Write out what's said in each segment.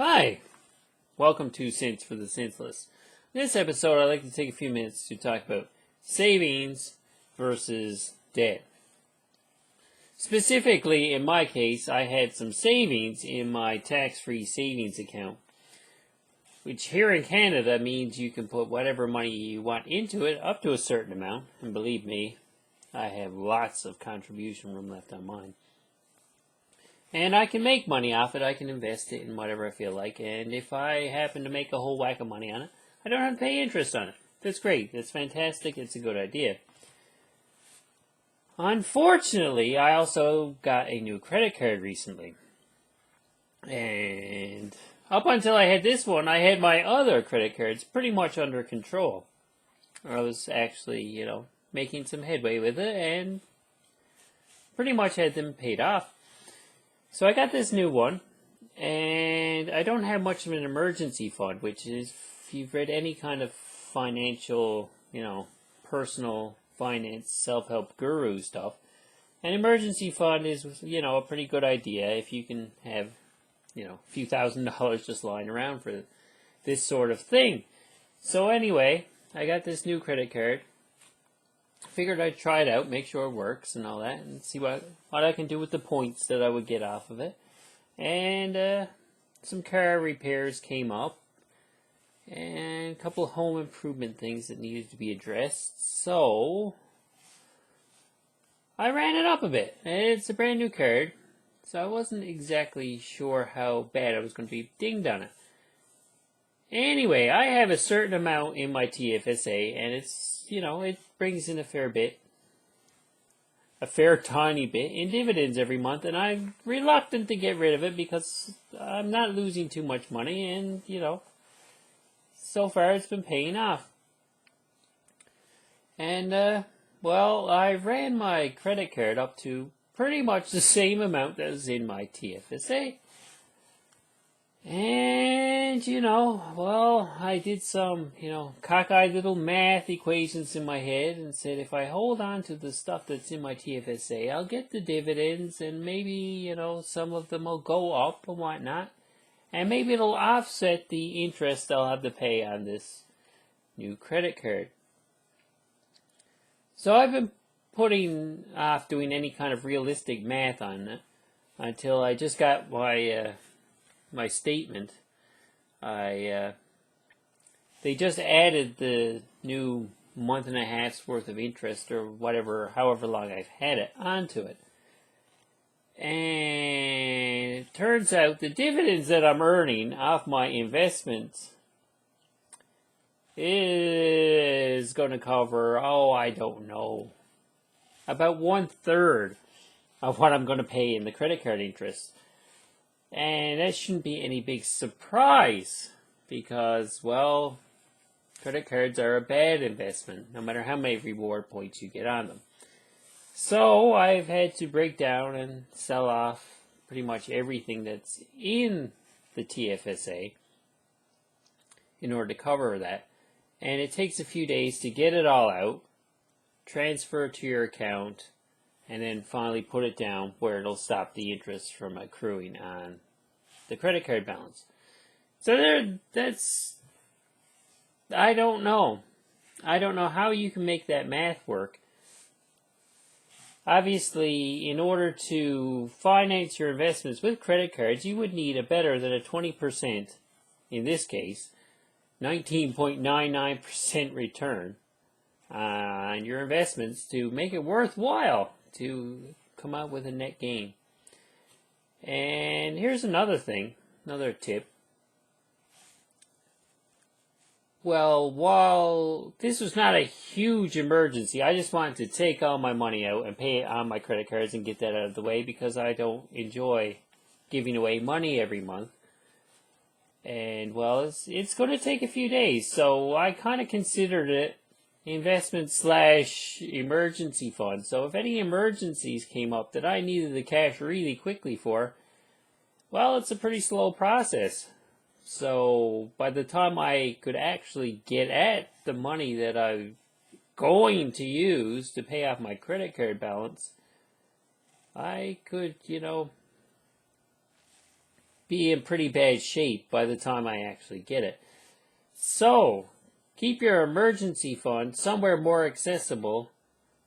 Hi, welcome to Synths for the Synthless. In this episode, I'd like to take a few minutes to talk about savings versus debt. Specifically, in my case, I had some savings in my tax-free savings account, which here in Canada means you can put whatever money you want into it up to a certain amount, and believe me, I have lots of contribution room left on mine. And I can make money off it. I can invest it in whatever I feel like. And if I happen to make a whole whack of money on it, I don't have to pay interest on it. That's great. That's fantastic. It's a good idea. Unfortunately, I also got a new credit card recently. And up until I had this one, I had my other credit cards pretty much under control. I was actually, making some headway with it and pretty much had them paid off. So I got this new one, and I don't have much of an emergency fund, which is, if you've read any kind of financial, personal finance, self-help guru stuff, an emergency fund is, a pretty good idea if you can have, a few $1,000s just lying around for this sort of thing. So anyway, I got this new credit card. Figured I'd try it out, make sure it works and all that, and see what I can do with the points that I would get off of it. And some car repairs came up, and a couple of home improvement things that needed to be addressed. So I ran it up a bit. It's a brand new card, so I wasn't exactly sure how bad I was going to be dinged on it. Anyway, I have a certain amount in my TFSA, and it's, it brings in a fair tiny bit in dividends every month, and I'm reluctant to get rid of it because I'm not losing too much money, and, so far it's been paying off. And, I ran my credit card up to pretty much the same amount that was in my TFSA. And, I did some, cockeyed little math equations in my head and said if I hold on to the stuff that's in my TFSA, I'll get the dividends and maybe, some of them will go up and whatnot. And maybe it'll offset the interest I'll have to pay on this new credit card. So I've been putting off doing any kind of realistic math on it until I just got my statement. They just added the new month and a half's worth of interest or however long I've had it onto it. And it turns out the dividends that I'm earning off my investments is going to cover, I don't know, about 1/3 of what I'm going to pay in the credit card interest. And that shouldn't be any big surprise because, credit cards are a bad investment, no matter how many reward points you get on them. So I've had to break down and sell off pretty much everything that's in the TFSA in order to cover that. And it takes a few days to get it all out, transfer it to your account, and then finally put it down where it'll stop the interest from accruing on the credit card balance. So I don't know. I don't know how you can make that math work. Obviously, in order to finance your investments with credit cards, you would need a better than a 20%, in this case, 19.99% return on your investments to make it worthwhile to come out with a net gain. And here's another tip. Well, while this was not a huge emergency, I just wanted to take all my money out and pay it on my credit cards and get that out of the way because I don't enjoy giving away money every month. And, it's going to take a few days, so I kind of considered it investment/emergency fund. So if any emergencies came up that I needed the cash really quickly for, it's a pretty slow process. So by the time I could actually get at the money that I'm going to use to pay off my credit card balance, I could, be in pretty bad shape by the time I actually get it. So, keep your emergency fund somewhere more accessible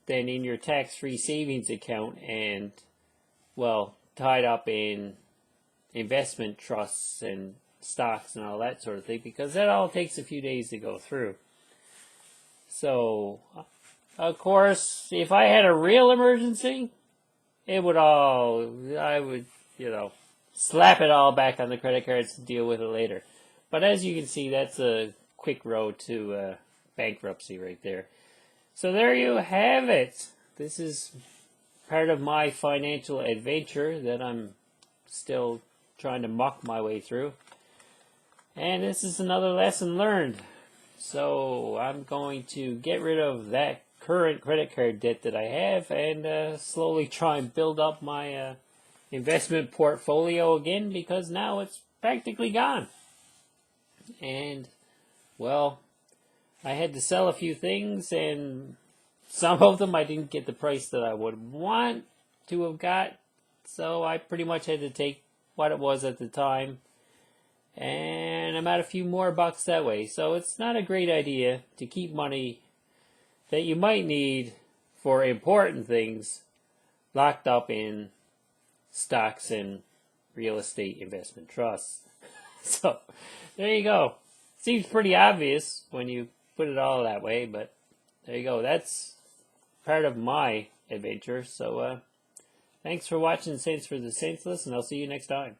than in your tax-free savings account and, well, tied up in investment trusts and stocks and all that sort of thing, because that all takes a few days to go through. So, of course, if I had a real emergency, I would, slap it all back on the credit cards to deal with it later. But as you can see, that's a quick road to bankruptcy right there. So there you have it. This is part of my financial adventure that I'm still trying to muck my way through. And this is another lesson learned. So I'm going to get rid of that current credit card debt that I have and slowly try and build up my investment portfolio again, because now it's practically gone. And, well, I had to sell a few things, and some of them I didn't get the price that I would want to have got, so I pretty much had to take what it was at the time, and I'm out a few more bucks that way. So it's not a great idea to keep money that you might need for important things locked up in stocks and real estate investment trusts. So there you go. Seems pretty obvious when you put it all that way, but there you go. That's part of my adventure. So thanks for watching Saints for the Saintsless, and I'll see you next time.